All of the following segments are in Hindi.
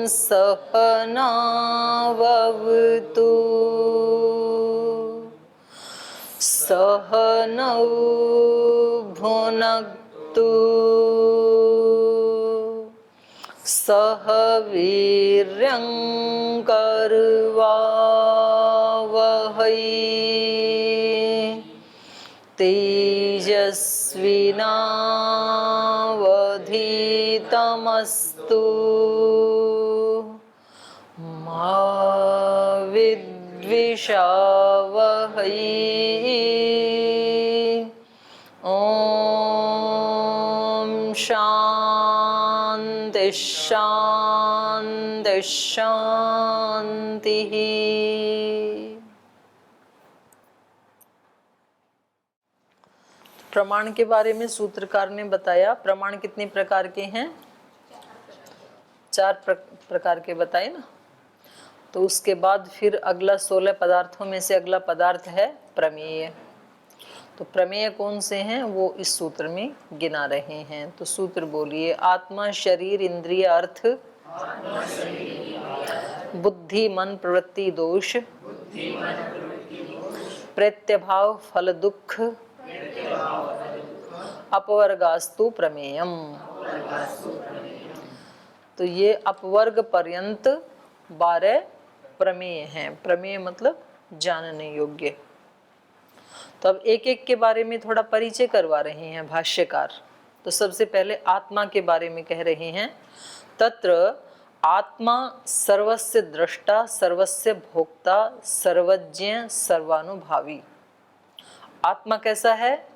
सहनावतु सहनौ भुनक्तु सह वीर्यं कर्वावहै तेजस्विनावधीतमस्तु मा विद्विषावहै। ॐ शान्ति शान्ति शान्तिः। प्रमाण के बारे में सूत्रकार ने बताया। प्रमाण कितने प्रकार के हैं? चार प्रकार के बताए ना। तो उसके बाद फिर अगला 16 पदार्थों में से अगला पदार्थ है प्रमेय। तो प्रमेय कौन से हैं वो इस सूत्र में गिना रहे हैं। तो सूत्र बोलिए। आत्मा शरीर इंद्रिय अर्थ बुद्धि मन प्रवृत्ति दोष प्रत्यभाव फल दुख अपवर्गास्तु प्रमेयम। तो ये अपवर्ग पर्यंत 12 प्रमेय हैं। प्रमेय मतलब जानने योग्य। तो अब एक एक के बारे में थोड़ा परिचय करवा रहे हैं भाष्यकार। तो सबसे पहले आत्मा के बारे में कह रहे हैं। तत्र आत्मा सर्वस्य द्रष्टा सर्वस्य भोक्ता सर्वज्ञ सर्वानुभावी। आत्मा कैसा है?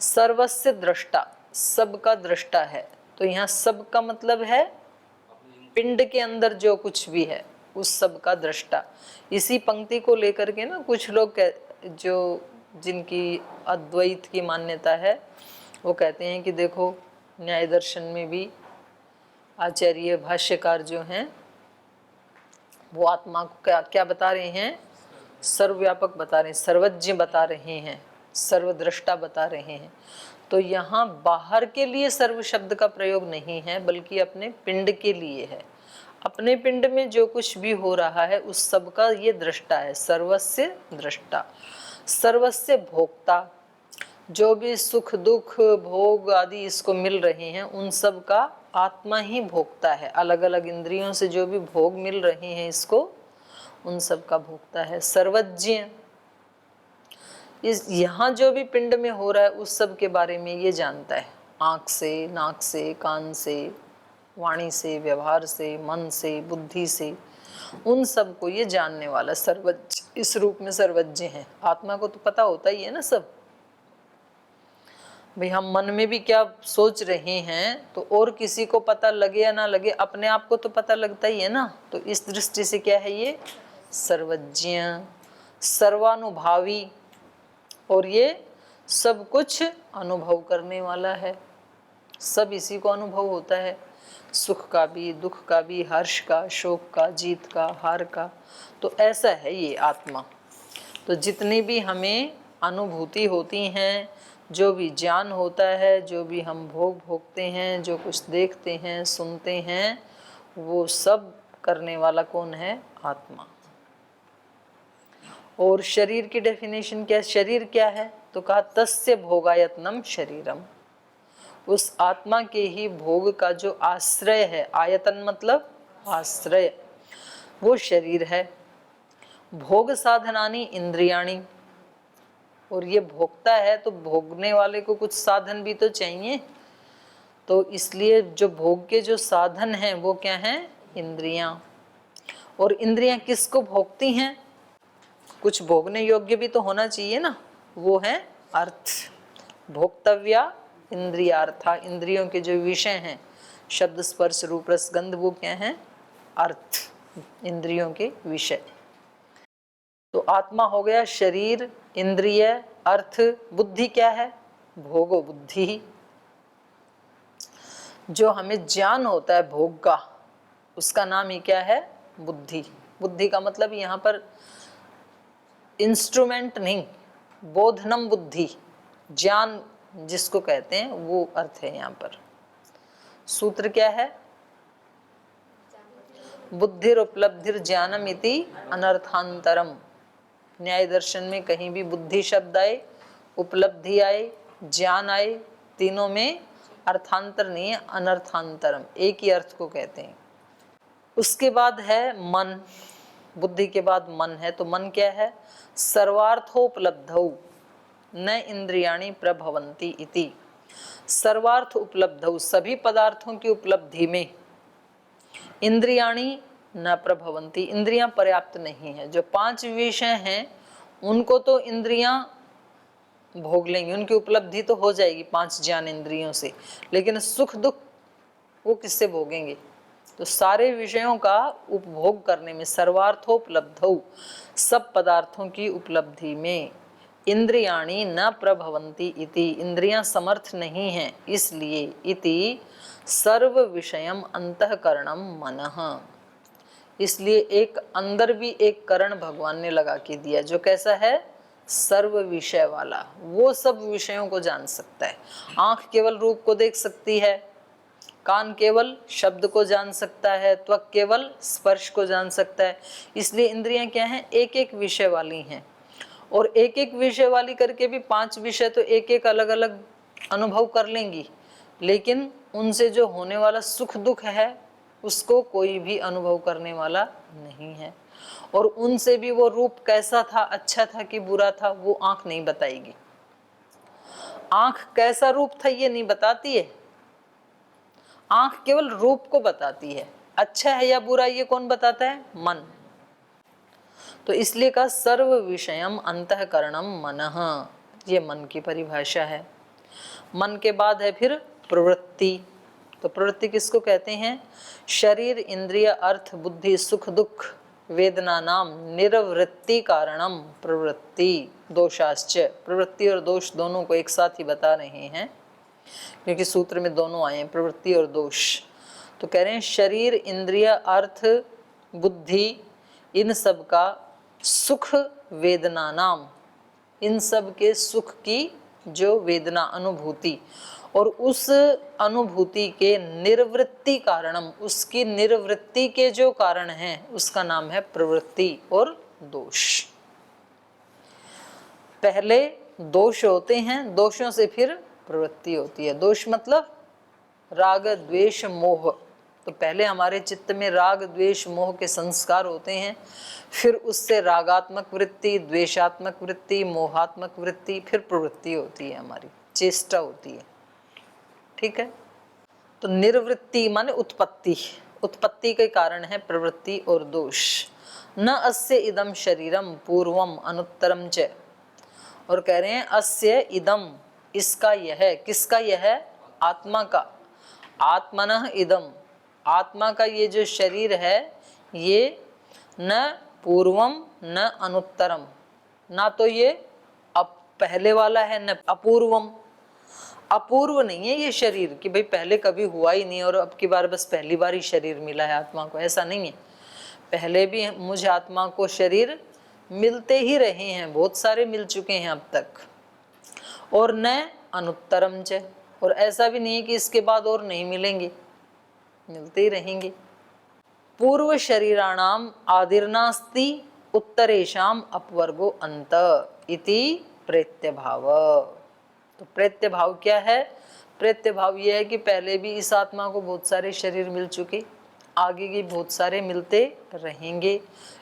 सर्वस्य द्रष्टा, सबका दृष्टा है। तो यहाँ सब का मतलब है पिंड के अंदर जो कुछ भी है उस सब का दृष्टा। इसी पंक्ति को लेकर के ना कुछ लोग जो जिनकी अद्वैत की मान्यता है वो कहते हैं कि देखो न्याय दर्शन में भी आचार्य भाष्यकार जो हैं वो आत्मा को क्या क्या बता रहे हैं? सर्वव्यापक बता रहे हैं, सर्वज्ञ बता रहे हैं, सर्वद्रष्टा बता रहे हैं। तो यहाँ बाहर के लिए सर्व शब्द का प्रयोग नहीं है बल्कि अपने पिंड के लिए है। अपने पिंड में जो कुछ भी हो रहा है उस सब का ये दृष्टा है, सर्वस्य दृष्टा। सर्वस्य भोक्ता, जो भी सुख दुख भोग आदि इसको मिल रहे हैं उन सब का आत्मा ही भोक्ता है। अलग अलग इंद्रियों से जो भी भोग मिल रहे हैं इसको उन सब का भोक्ता है। सर्वज्ञ, इस यहाँ जो भी पिंड में हो रहा है उस सब के बारे में ये जानता है। आँख से, नाक से, कान से, वाणी से, व्यवहार से, मन से, बुद्धि से, उन सब को ये जानने वाला सर्वज्ञ, इस रूप में सर्वज्ञ है। आत्मा को तो पता होता ही है ना सब। भाई हम मन में भी क्या सोच रहे हैं तो और किसी को पता लगे या ना लगे अपने आप को तो पता लगता ही है ना। तो इस दृष्टि से क्या है ये? सर्वज्ञ, सर्वानुभावी, और ये सब कुछ अनुभव करने वाला है। सब इसी को अनुभव होता है, सुख का भी, दुख का भी, हर्ष का, शोक का, जीत का, हार का। तो ऐसा है ये आत्मा। तो जितनी भी हमें अनुभूति होती हैं, जो भी ज्ञान होता है, जो भी हम भोग भोगते हैं, जो कुछ देखते हैं सुनते हैं, वो सब करने वाला कौन है? आत्मा। और शरीर की डेफिनेशन क्या? शरीर क्या है? तो कहा तस्य भोगायतनम शरीरम। उस आत्मा के ही भोग का जो आश्रय है, आयतन मतलब आश्रय, वो शरीर है। भोग साधनानि इंद्रियाणि, और ये भोगता है तो भोगने वाले को कुछ साधन भी तो चाहिए। तो इसलिए जो भोग के जो साधन हैं वो क्या हैं? इंद्रियां। और इंद्रियां किसको भोगती हैं? कुछ भोगने योग्य भी तो होना चाहिए ना, वो है अर्थ। भोक्तव्या इंद्रियार्था, इंद्रियों के जो विषय हैं शब्द स्पर्श रूप रस गंध, वो क्या है? अर्थ, इंद्रियों के विषय। तो आत्मा हो गया शरीर, इंद्रिय, अर्थ। बुद्धि क्या है? भोगो बुद्धि। जो हमें ज्ञान होता है भोग का उसका नाम ही क्या है? बुद्धि। बुद्धि का मतलब यहाँ पर इंस्ट्रूमेंट नहीं, बोधनम बुद्धि, ज्ञान जिसको कहते हैं वो अर्थ है यहाँ पर। सूत्र क्या है? बुद्धिर उपलब्धिर ज्ञानम इति अनर्थांतरम। न्याय दर्शन में कहीं भी बुद्धि शब्द आए, उपलब्धि आए, ज्ञान आए, तीनों में अर्थांतर नहीं है, अनर्थांतरम, एक ही अर्थ को कहते हैं। उसके बाद है मन। बुद्धि के बाद मन है, तो मन क्या है? सर्वार्थोपलब्धौ न इंद्रियाणि प्रभवन्ति इति। सर्वार्थ उपलब्धौ, सभी पदार्थों की उपलब्धि में, इंद्रियाणि न प्रभवन्ति, इंद्रियां पर्याप्त नहीं है। जो 5 विषय हैं उनको तो इंद्रियां भोग लेंगी, उनकी उपलब्धि तो हो जाएगी 5 ज्ञान इंद्रियों से, लेकिन सुख दुख वो किससे भोगेंगे? तो सारे विषयों का उपभोग करने में, सर्वार्थोपलब्धौ, सब पदार्थों की उपलब्धि में, इंद्रियाणि न प्रभवन्ति इति, इंद्रियां समर्थ नहीं हैं, इसलिए इति सर्व विषयम अंतःकरणम मनः, इसलिए एक अंदर भी एक करण भगवान ने लगा के दिया, जो कैसा है? सर्व विषय वाला, वो सब विषयों को जान सकता है। आंख केवल रूप को देख सकती है, कान केवल शब्द को जान सकता है, त्वक केवल स्पर्श को जान सकता है। इसलिए इंद्रियां क्या हैं? एक एक विषय वाली हैं, और एक एक विषय वाली करके भी 5 विषय तो एक एक अलग अलग अनुभव कर लेंगी, लेकिन उनसे जो होने वाला सुख दुख है उसको कोई भी अनुभव करने वाला नहीं है। और उनसे भी वो रूप कैसा था, अच्छा था कि बुरा था, वो आंख नहीं बताएगी। आंख कैसा रूप था ये नहीं बताती है, आंख केवल रूप को बताती है। अच्छा है या बुरा ये कौन बताता है? मन। तो इसलिए का सर्व विषयम अंतःकरणम मनः, ये मन की परिभाषा है। मन के बाद है फिर प्रवृत्ति। तो प्रवृत्ति किसको कहते हैं? शरीर इंद्रिय अर्थ बुद्धि सुख दुख वेदना नाम निरवृत्ति कारणम प्रवृत्ति दोषाश्च। प्रवृत्ति और दोष दोनों को एक साथ ही बता रहे हैं, क्योंकि सूत्र में दोनों आए हैं, प्रवृत्ति और दोष। तो कह रहे हैं शरीर इंद्रिय अर्थ बुद्धि, इन सब का सुख वेदना नाम, इन सब के सुख की जो वेदना अनुभूति, और उस अनुभूति के निर्वृत्ति कारणम, उसकी निर्वृत्ति के जो कारण हैं उसका नाम है प्रवृत्ति और दोष। पहले दोष होते हैं, दोषों से फिर प्रवृत्ति होती है। दोष मतलब राग द्वेष मोह। तो पहले हमारे चित्त में राग द्वेष मोह के संस्कार होते हैं, फिर उससे रागात्मक वृत्ति, द्वेषात्मक वृत्ति, मोहात्मक वृत्ति, फिर प्रवृत्ति होती है, हमारी चेष्टा होती है। ठीक है। तो निर्वृत्ति माने उत्पत्ति, उत्पत्ति के कारण है प्रवृत्ति और दोष। न अस्य इदम शरीरम पूर्वम अनुत्तरम च, और कह रहे हैं अस्य इदम, इसका यह, किसका यह? आत्मा का। आत्मनः इदम, आत्मा का ये जो शरीर है, ये न पूर्वम न अनुत्तरम, ना तो ये अब पहले वाला है न अपूर्वम। अपूर्व नहीं है ये शरीर कि भाई पहले कभी हुआ ही नहीं और अब की बार बस पहली बार ही शरीर मिला है आत्मा को, ऐसा नहीं है। पहले भी मुझे आत्मा को शरीर मिलते ही रहे हैं, बहुत सारे मिल चुके हैं अब तक। और न अनुत्तरम च, और ऐसा भी नहीं है कि इसके बाद और नहीं मिलेंगे, मिलते ही रहेंगे। पूर्व शरीराणाम आदिर्नास्ति उत्तरेशाम अपवर्गो अंत इति प्रेत्य भाव। तो प्रेत्य भाव क्या है? प्रेत्य भाव यह है कि पहले भी इस आत्मा को बहुत सारे शरीर मिल चुके, आगे भी बहुत सारे मिलते रहेंगे।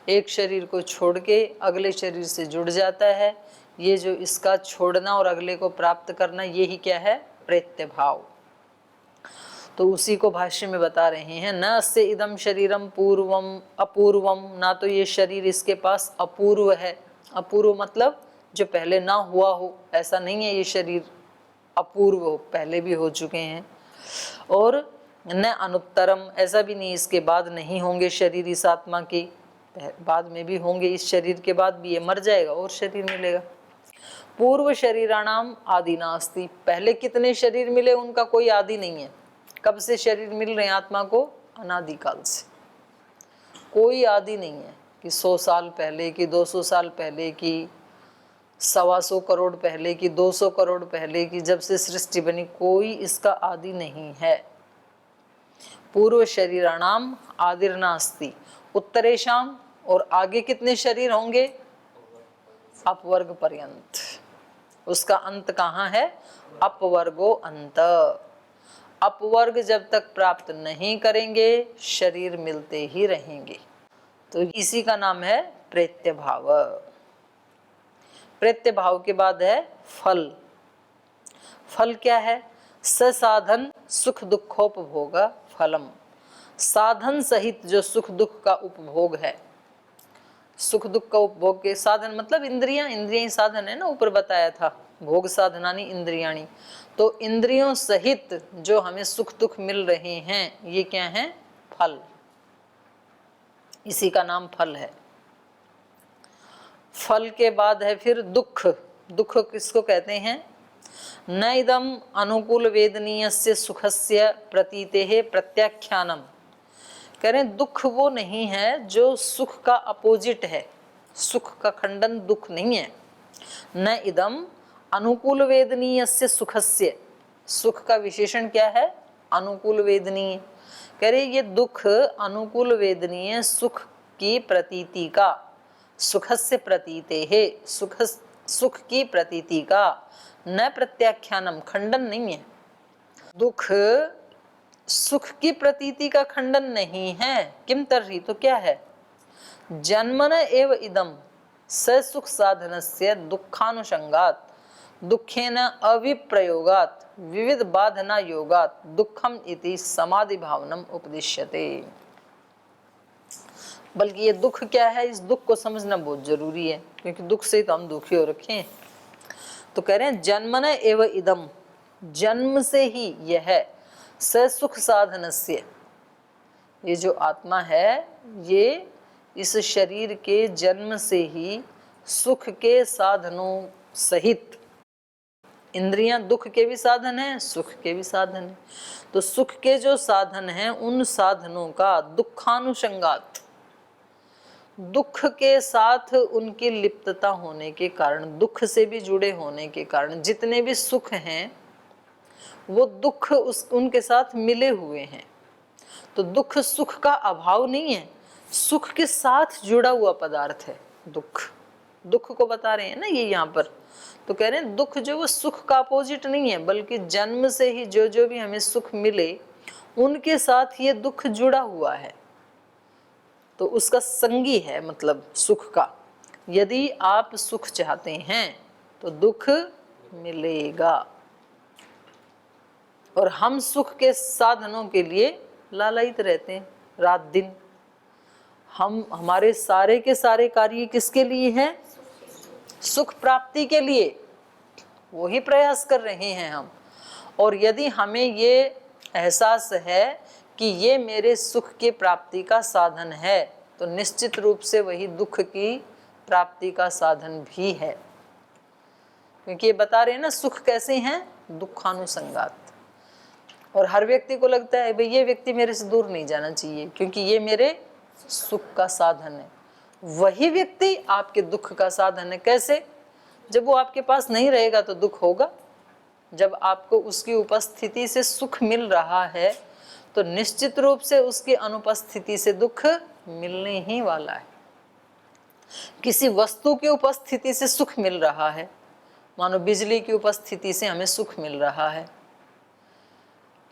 एक शरीर को छोड़ के अगले शरीर से जुड़ जाता है। ये जो इसका छोड़ना और अगले को प्राप्त करना, यही क्या है? प्रेत्य भाव। तो उसी को भाष्य में बता रहे हैं, न अस्य इदम शरीरम पूर्वम अपूर्वम, ना तो ये शरीर इसके पास अपूर्व है। अपूर्व मतलब जो पहले ना हुआ हो, ऐसा नहीं है ये शरीर अपूर्व हो, पहले भी हो चुके हैं। और न अनुत्तरम, ऐसा भी नहीं इसके बाद नहीं होंगे शरीर इस आत्मा के, बाद में भी होंगे, इस शरीर के बाद भी ये मर जाएगा और शरीर मिलेगा। पूर्व शरीराणाम आदि नास्ति, पहले कितने शरीर मिले उनका कोई आदि नहीं है। कब से शरीर मिल रहे हैं आत्मा को? अनादिकाल से, कोई आदि नहीं है कि 100 साल पहले की, 200 साल पहले की, 125 करोड़ पहले की, 200 करोड़ पहले की, जब से सृष्टि बनी, कोई इसका आदि नहीं है। पूर्व शरीराणाम आदिर्नास्ति उत्तरेशाम, और आगे कितने शरीर होंगे? अपवर्ग पर्यंत। उसका अंत कहाँ है? अपवर्गो अंत। अपवर्ग जब तक प्राप्त नहीं करेंगे शरीर मिलते ही रहेंगे। तो इसी का नाम है प्रेत्य भाव। प्रेत्य भाव के बाद है फल। फल क्या है? ससाधन सुख दुखोपभोग फलम। साधन सहित जो सुख दुख का उपभोग है, सुख दुख का उपभोग के साधन मतलब इंद्रियां, इंद्रियां ही साधन है ना, ऊपर बताया था भोग साधनानी इंद्रियाणी। तो इंद्रियों सहित जो हमें सुख दुख मिल रहे हैं ये क्या है? फल। इसी का नाम फल है। फल के बाद है फिर दुख। दुख किसको कहते हैं? न इदम अनुकूल वेदनीयस्य सुखस्य प्रतीतेः प्रत्याख्यानम। कह रहे हैं दुख वो नहीं है जो सुख का अपोजिट है, सुख का खंडन दुख नहीं है। न इदम अनुकूल वेदनीयस्य सुखस्य, सुख का विशेषण क्या है? अनुकूल वेदनीय। कह रहे ये दुख अनुकूल वेदनीय सुख की प्रतीति का, सुखस्य प्रतीतेः, सुख की प्रतीति का न प्रत्याख्यानम, खंडन नहीं है। दुख सुख की प्रतीति का खंडन नहीं है। किम तर्हि, तो क्या है? जन्मन एव इदम स सुख साधनस्य दुखानुषंगात दुखेन अविप्रयोगात विविध बाधना योगात दुखम इति समाधि भावनम उपदिश्यते। बल्कि ये दुख क्या है, इस दुख को समझना बहुत जरूरी है, क्योंकि दुख से तो हम दुखी हो रखे हैं। तो कह रहे हैं जन्मन एव इदम, जन्म से ही यह स सुख साधनस्य, ये जो आत्मा है ये इस शरीर के जन्म से ही सुख के साधनों सहित, इंद्रियां दुख के भी साधन हैं सुख के भी साधन हैं, तो सुख के जो साधन हैं उन साधनों का दुखानुषंगात, दुख के साथ उनकी लिप्तता होने के कारण, दुख से भी जुड़े होने के कारण जितने भी सुख हैं वो दुख उनके साथ मिले हुए हैं। तो दुख सुख का अभाव नहीं है, सुख के साथ जुड़ा हुआ पदार्थ है दुख। दुख को बता रहे हैं ना ये यहाँ पर। तो कह रहे हैं दुख जो वो सुख का अपोजिट नहीं है, बल्कि जन्म से ही जो जो भी हमें सुख मिले उनके साथ ये दुख जुड़ा हुआ है, तो उसका संगी है, मतलब सुख का। यदि आप सुख चाहते हैं तो दुख मिलेगा, और हम सुख के साधनों के लिए लालायित रहते हैं रात दिन। हम हमारे सारे के सारे कार्य किसके लिए हैं? सुख प्राप्ति के लिए, वही प्रयास कर रहे हैं हम। और यदि हमें ये एहसास है कि ये मेरे सुख की प्राप्ति का साधन है, तो निश्चित रूप से वही दुख की प्राप्ति का साधन भी है। क्योंकि ये बता रहे हैं ना सुख कैसे हैं? दुखानुसंगात। और हर व्यक्ति को लगता है भाई ये व्यक्ति मेरे से दूर नहीं जाना चाहिए क्योंकि ये मेरे सुख का साधन है। वही व्यक्ति आपके दुख का साधन है। कैसे? जब वो आपके पास नहीं रहेगा तो दुख होगा। जब आपको उसकी उपस्थिति से सुख मिल रहा है तो निश्चित रूप से उसकी अनुपस्थिति से दुख मिलने ही वाला है। किसी वस्तु की उपस्थिति से सुख मिल रहा है, मानो बिजली की उपस्थिति से हमें सुख मिल रहा है,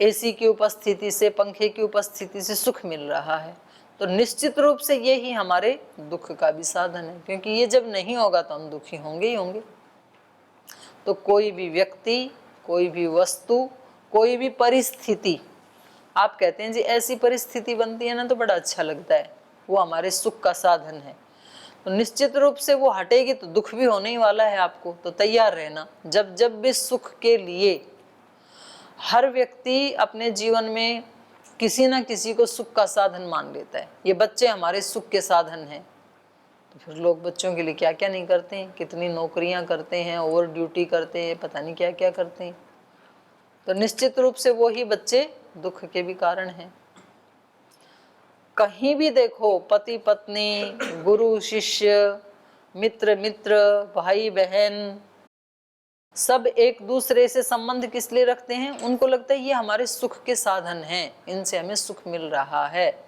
एसी की उपस्थिति से, पंखे की उपस्थिति से सुख मिल रहा है, तो निश्चित रूप से ये ही हमारे दुख का भी साधन है। क्योंकि ये जब नहीं होगा तो हम दुखी होंगे ही होंगे। तो कोई भी व्यक्ति, कोई भी वस्तु, कोई भी परिस्थिति, आप कहते हैं जी ऐसी परिस्थिति बनती है ना तो बड़ा अच्छा लगता है, वो हमारे सुख का साधन है। तो निश्चित रूप से वो हटेगी तो दुख भी होने ही वाला है आपको। तो तैयार रहना, जब जब भी सुख के लिए हर व्यक्ति अपने जीवन में किसी ना किसी को सुख का साधन मान लेता है। ये बच्चे हमारे सुख के साधन हैं, तो फिर लोग बच्चों के लिए क्या क्या नहीं करते हैं, कितनी नौकरियां करते हैं, ओवर ड्यूटी करते हैं, पता नहीं क्या क्या करते हैं। तो निश्चित रूप से वो ही बच्चे दुख के भी कारण हैं। कहीं भी देखो पति पत्नी, गुरु शिष्य, मित्र मित्र, भाई बहन, सब एक दूसरे से संबंध किस लिए रखते हैं? उनको लगता है ये हमारे सुख के साधन हैं, इनसे हमें सुख मिल रहा है।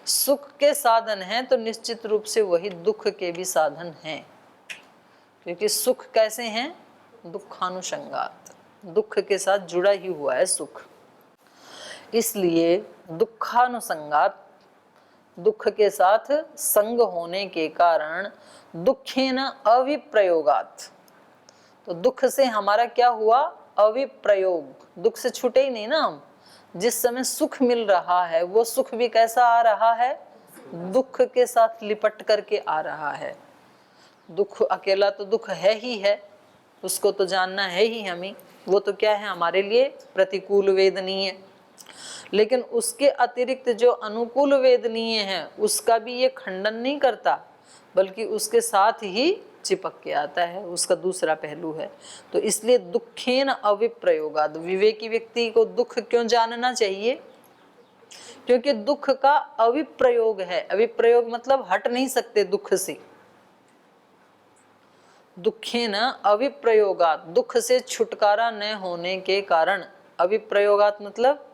सुख के साधन हैं तो निश्चित रूप से वही दुख के भी साधन हैं, क्योंकि सुख कैसे हैं? दुखानुषंगात, दुख के साथ जुड़ा ही हुआ है सुख। इसलिए दुखानुसंगात, दुख के साथ संग होने के कारण दुखेन अविप्रयोगात, तो दुख से हमारा क्या हुआ? अविप्रयोग, दुख से छूटे ही नहीं ना हम। जिस समय सुख मिल रहा है वो सुख भी कैसा आ रहा है? दुख के साथ लिपट करके आ रहा है। दुख अकेला तो दुख है ही है, उसको तो जानना है ही हमें, वो तो क्या है? हमारे लिए प्रतिकूल वेदनीय। लेकिन उसके अतिरिक्त जो अनुकूल वेदनीय है उसका भी ये खंडन नहीं करता, बल्कि उसके साथ ही चिपक के आता है, उसका दूसरा पहलू है। तो इसलिए दुखेन अविप्रयोगाद, विवेकी व्यक्ति को दुख क्यों जानना चाहिए? क्योंकि दुख का अविप्रयोग है। अविप्रयोग मतलब हट नहीं सकते दुख से। दुखेन अविप्रयोगात, दुख से छुटकारा न होने के कारण, अविप्रयोगात मतलब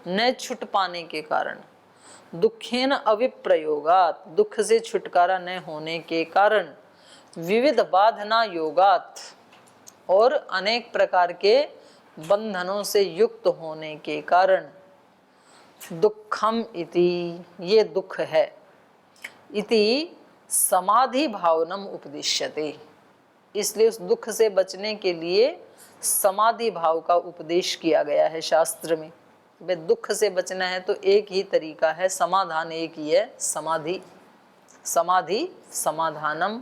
न छुट पाने के कारण, दुखेन अविप्रयोगात, दुख से छुटकारा न होने के कारण, विविध बाधना योगात, और अनेक प्रकार के बंधनों से युक्त होने के कारण, दुखम इति, ये दुख है, इति समाधि भावनम उपदिश्यते, इसलिए उस दुख से बचने के लिए समाधि भाव का उपदेश किया गया है शास्त्र में। वे दुख से बचना है तो एक ही तरीका है, समाधान एक ही है, समाधि। समाधि समाधानम,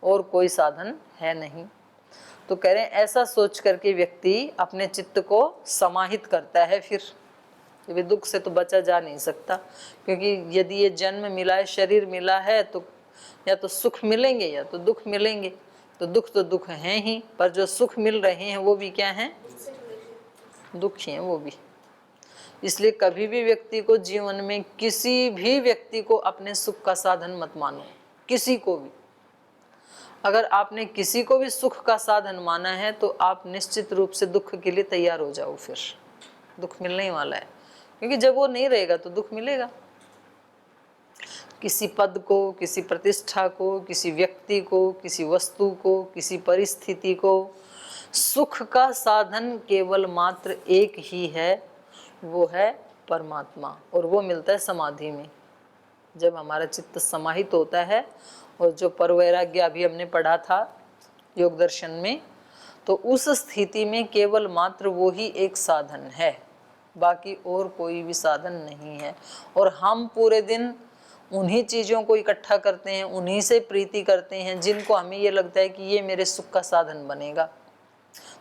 और कोई साधन है नहीं। तो कह रहे हैं ऐसा सोच करके व्यक्ति अपने चित्त को समाहित करता है। फिर वे दुख से तो बचा जा नहीं सकता, क्योंकि यदि ये जन्म मिला है, शरीर मिला है, तो या तो सुख मिलेंगे या तो दुख मिलेंगे। तो दुख हैं ही, पर जो सुख मिल रहे हैं वो भी क्या हैं? दुख ही हैं वो भी। इसलिए कभी भी व्यक्ति को जीवन में, किसी भी व्यक्ति को अपने सुख का साधन मत मानो, किसी को भी। अगर आपने किसी को भी सुख का साधन माना है तो आप निश्चित रूप से दुख के लिए तैयार हो जाओ। फिर दुख मिलने ही वाला है, क्योंकि जब वो नहीं रहेगा तो दुख मिलेगा। किसी पद को, किसी प्रतिष्ठा को, किसी व्यक्ति को, किसी वस्तु को, किसी परिस्थिति को, सुख का साधन केवल मात्र एक ही है, वो है परमात्मा, और वो मिलता है समाधि में। जब हमारा चित्त समाहित होता है, और जो परवैराग्य अभी हमने पढ़ा था योग दर्शन में, तो उस स्थिति में केवल मात्र वो ही एक साधन है, बाकी और कोई भी साधन नहीं है। और हम पूरे दिन उन्हीं चीज़ों को इकट्ठा करते हैं, उन्हीं से प्रीति करते हैं जिनको हमें ये लगता है कि ये मेरे सुख का साधन बनेगा।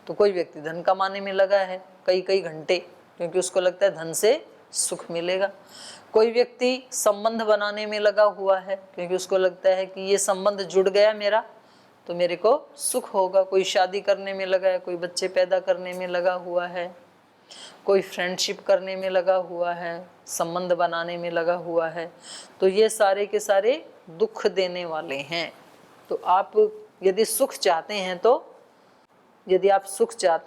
तो कोई व्यक्ति धन कमाने में लगा है कई कई घंटे, क्योंकि उसको लगता है धन से सुख मिलेगा। कोई व्यक्ति संबंध बनाने में लगा हुआ है, क्योंकि उसको लगता है कि ये संबंध जुड़ गया मेरा तो मेरे को सुख होगा। कोई शादी करने में लगा है, कोई बच्चे पैदा करने में लगा हुआ है, कोई फ्रेंडशिप करने में लगा हुआ है, संबंध बनाने में लगा हुआ है। तो ये सारे के सारे दुख देने वाले हैं। तो आप यदि सुख चाहते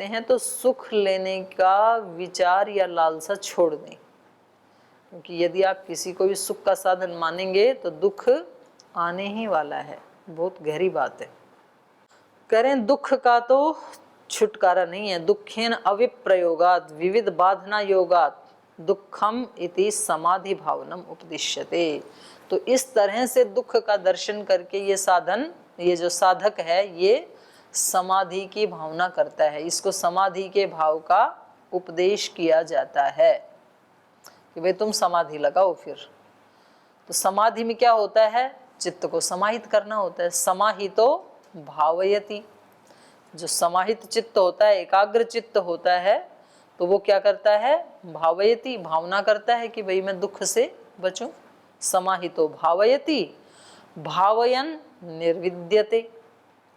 हैं तो सुख लेने का विचार या लालसा छोड़ दें, क्योंकि यदि आप किसी को भी सुख का साधन मानेंगे तो दुख आने ही वाला है। बहुत गहरी बात है। करें दुख का तो छुटकारा नहीं है। दुखेन अविप्रयोगात विविध बाधना योगात दुखम इति समाधि भावनम उपदिश्यते। तो इस तरह से दुख का दर्शन करके ये साधन, ये जो साधक है, ये समाधि की भावना करता है। इसको समाधि के भाव का उपदेश किया जाता है कि भाई तुम समाधि लगाओ। फिर तो समाधि में क्या होता है? चित्त को समाहित करना होता है। समाहितो भावयति, जो समाहित चित्त होता है, एकाग्र चित्त होता है, तो वो क्या करता है? भावयति, भावना करता है कि भाई मैं दुख से बचूं। समाहितो भावयति भावयन निर्विद्यते,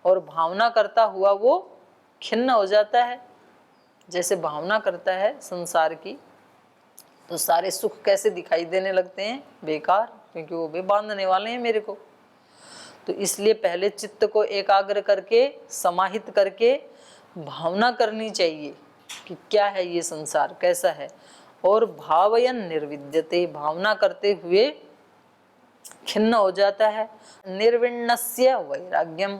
और भावना करता हुआ वो खिन्न हो जाता है। जैसे भावना करता है संसार की तो सारे सुख कैसे दिखाई देने लगते हैं? बेकार, क्योंकि वो भी बांधने वाले हैं मेरे को। तो इसलिए पहले चित्त को एकाग्र करके समाहित करके भावना करनी चाहिए कि क्या है ये संसार, कैसा है। और भावयन निर्विद्यते, भावना करते हुए खिन्न हो जाता है। निर्विण्णस्य वैराग्यम,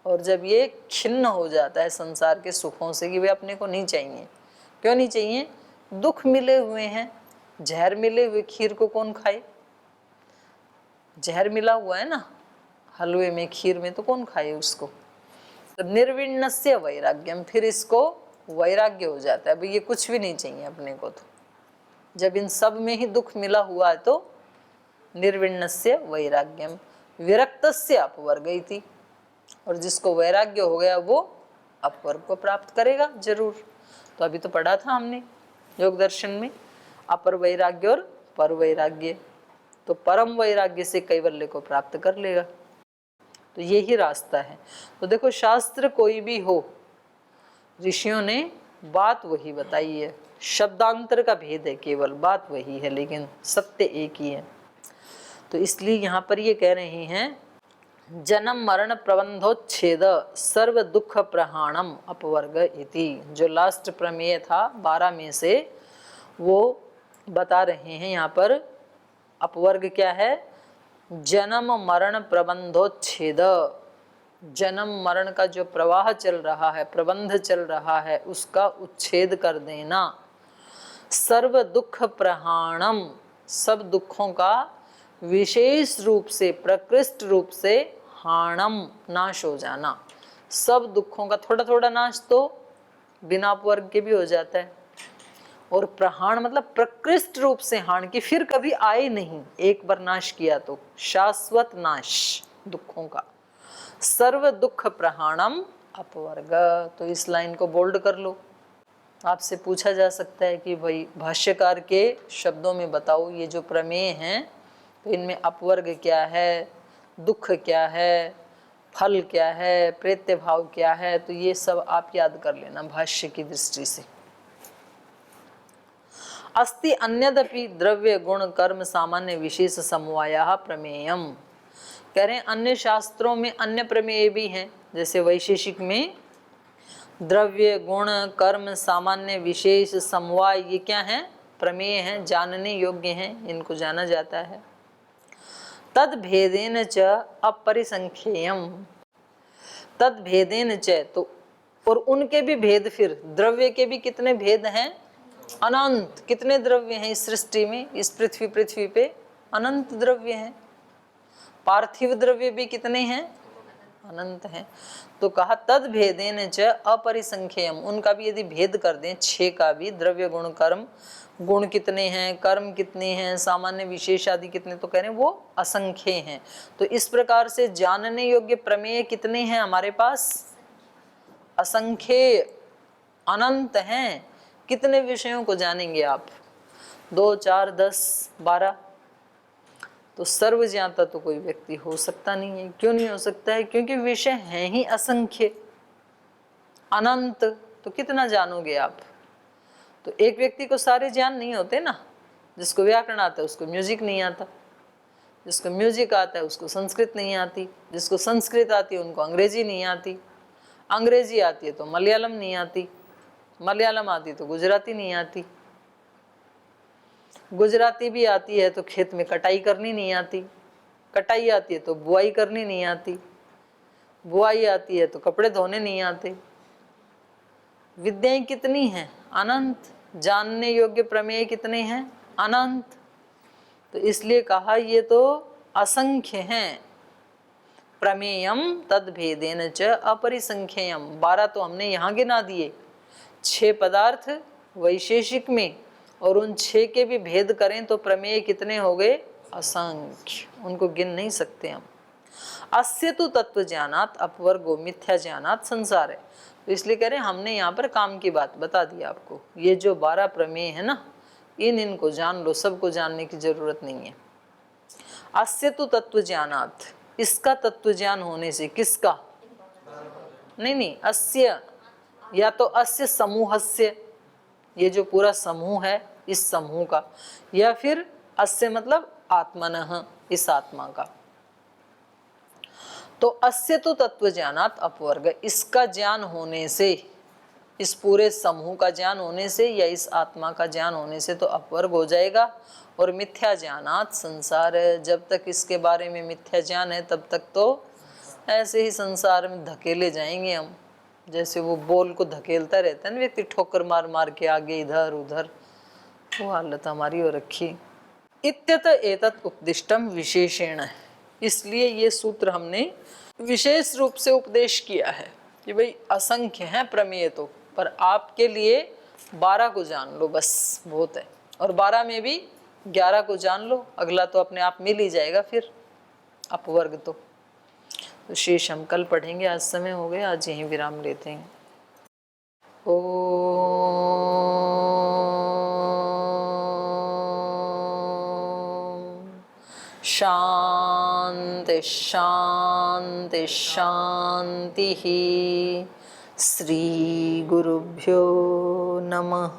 और जब ये खिन्न हो जाता है संसार के सुखों से कि वे अपने को नहीं चाहिए। क्यों नहीं चाहिए? दुख मिले हुए हैं, जहर मिले हुए खीर को कौन खाए? जहर मिला हुआ है ना हलवे में, खीर में, तो कौन खाए उसको? तो निर्विण्णस्य वैराग्यम, फिर इसको वैराग्य हो जाता है, भाई ये कुछ भी नहीं चाहिए अपने को। तो जब इन सब में ही दुख मिला हुआ है तो निर्विण्णस्य वैराग्यम, विरक्तस्य अपवर्गैति, और जिसको वैराग्य हो गया वो अपवर्ग को प्राप्त करेगा जरूर। तो अभी तो पढ़ा था हमने योग दर्शन में अपर वैराग्य और पर वैराग्य, तो परम वैराग्य से कैवल्य को प्राप्त कर लेगा। तो यही रास्ता है। तो देखो शास्त्र कोई भी हो, ऋषियों ने बात वही बताई है, शब्दांतर का भेद है, केवल बात वही है, लेकिन सत्य एक ही है। तो इसलिए यहाँ पर ये कह रहे हैं जन्म मरण प्रबंधोच्छेद सर्व दुख प्रहाणम अपवर्ग इति। जो लास्ट प्रमेय था 12 में से, वो बता रहे हैं यहाँ पर अपवर्ग क्या है। जन्म मरण प्रबंधोच्छेद, जन्म मरण का जो प्रवाह चल रहा है, प्रबंध चल रहा है, उसका उच्छेद कर देना। सर्व दुख प्रहाणम, सब दुखों का विशेष रूप से, प्रकृष्ट रूप से हाणम, नाश हो जाना। सब दुखों का थोड़ा थोड़ा नाश तो बिना अपवर्ग के भी हो जाता है, और प्रहाण मतलब प्रकृष्ट रूप से हाण, की फिर कभी आए नहीं, एक बार नाश किया तो शाश्वत नाश दुखों का। सर्व दुख प्रहाणम अपवर्ग, तो इस लाइन को बोल्ड कर लो। आपसे पूछा जा सकता है कि भाई भाष्यकार के शब्दों में बताओ ये जो प्रमेय हैं, तो इनमें अपवर्ग क्या है, दुख क्या है, फल क्या है, प्रेत्य भाव क्या है, तो ये सब आप याद कर लेना भाष्य की दृष्टि से। अस्ति अन्यदपि द्रव्य गुण कर्म सामान्य विशेष समवायः प्रमेयम। कह रहे हैं अन्य शास्त्रों में अन्य प्रमेय भी हैं, जैसे वैशेषिक में द्रव्य गुण कर्म सामान्य विशेष समवाय, ये क्या है? प्रमेय हैं, जानने योग्य हैं, इनको जाना जाता है। तद भेदेन च अपरिसंख्येयम, तद भेदेन च, तो और उनके भी भेद, फिर द्रव्य के भी कितने भेद हैं? अनंत। कितने द्रव्य हैं इस सृष्टि में, इस पृथ्वी पे? अनंत द्रव्य हैं। पार्थिव द्रव्य भी कितने हैं? अनंत हैं। तो कहा तद भेदेन च अपरिसंख्येयम, उनका भी यदि भेद कर दें, 6 का भी, द्रव्य गुण कर्म, गुण कितने हैं, कर्म कितने हैं, सामान्य विशेष आदि कितने, तो कह रहे हैं वो असंख्य हैं। तो इस प्रकार से जानने योग्य प्रमेय कितने हैं हमारे पास? असंख्य, अनंत हैं। कितने विषयों को जानेंगे आप? 2, 4, 10, 12? तो सर्व ज्ञाता तो कोई व्यक्ति हो सकता नहीं है। क्यों नहीं हो सकता है? क्योंकि विषय हैं ही असंख्य, अनंत, तो कितना जानोगे आप? तो एक व्यक्ति को सारे ज्ञान नहीं होते ना। जिसको व्याकरण आता है उसको म्यूजिक नहीं आता, जिसको म्यूजिक आता है उसको संस्कृत नहीं आती, जिसको संस्कृत आती है उनको अंग्रेजी नहीं आती, अंग्रेजी आती है तो मलयालम नहीं आती, मलयालम आती तो गुजराती नहीं आती, गुजराती भी आती है तो खेत में कटाई करनी नहीं आती, कटाई आती है तो बुआई करनी नहीं आती, बुआई आती है तो कपड़े धोने नहीं आते। विद्याएं कितनी हैं? अनंत। जानने योग्य प्रमेय कितने हैं? अनंत। तो इसलिए कहा ये तो असंख्य हैं। प्रमेयम तद भेदेन च अपरिसंख्यम, 12 तो हमने यहाँ गिना दिए, 6 पदार्थ वैशेषिक में, और उन 6 के भी भेद करें तो प्रमेय कितने हो गए? असंख्य, उनको गिन नहीं सकते हम। अस्य तो तत्व ज्ञानात अपवर्गो मिथ्या ज्ञानात संसार है। तो इसलिए कह रहे हैं हमने यहाँ पर काम की बात बता दी आपको। ये जो 12 प्रमेय है ना, इनको जान लो, सबको जानने की जरूरत नहीं है। अस्य तो तत्व ज्ञानात, इसका तत्व ज्ञान होने से, किसका? नहीं, अस्य, या तो अस्य समूहस्य, ये जो पूरा समूह है इस समूह का, या फिर अस्य मतलब आत्मनः, इस आत्मा का। तो अस्य तो तत्व ज्ञानात अपवर्ग, इसका ज्ञान होने से, इस पूरे समूह का ज्ञान होने से या इस आत्मा का ज्ञान होने से तो अपवर्ग हो जाएगा। और मिथ्या ज्ञानात संसार है, जब तक इसके बारे में मिथ्या ज्ञान है तब तक तो ऐसे ही संसार में धकेले जाएंगे हम, जैसे वो बॉल को धकेलता रहता है ना व्यक्ति, ठोकर मार मार के आगे इधर उधर, वो हालत हमारी हो रखी। इत्यत एतत् उपदिष्टम विशेषेण, इसलिए ये सूत्र हमने विशेष रूप से उपदेश किया है कि भाई असंख्य है प्रमेय तो, पर आपके लिए 12 को जान लो बस बहुत है, और 12 में भी 11 को जान लो, अगला तो अपने आप मिल ही जाएगा फिर अपवर्ग तो शेष हम कल पढ़ेंगे। आज समय हो गया, आज यहीं विराम लेते हैं। शांति शांति शांति। श्री गुरुभ्यो नमः।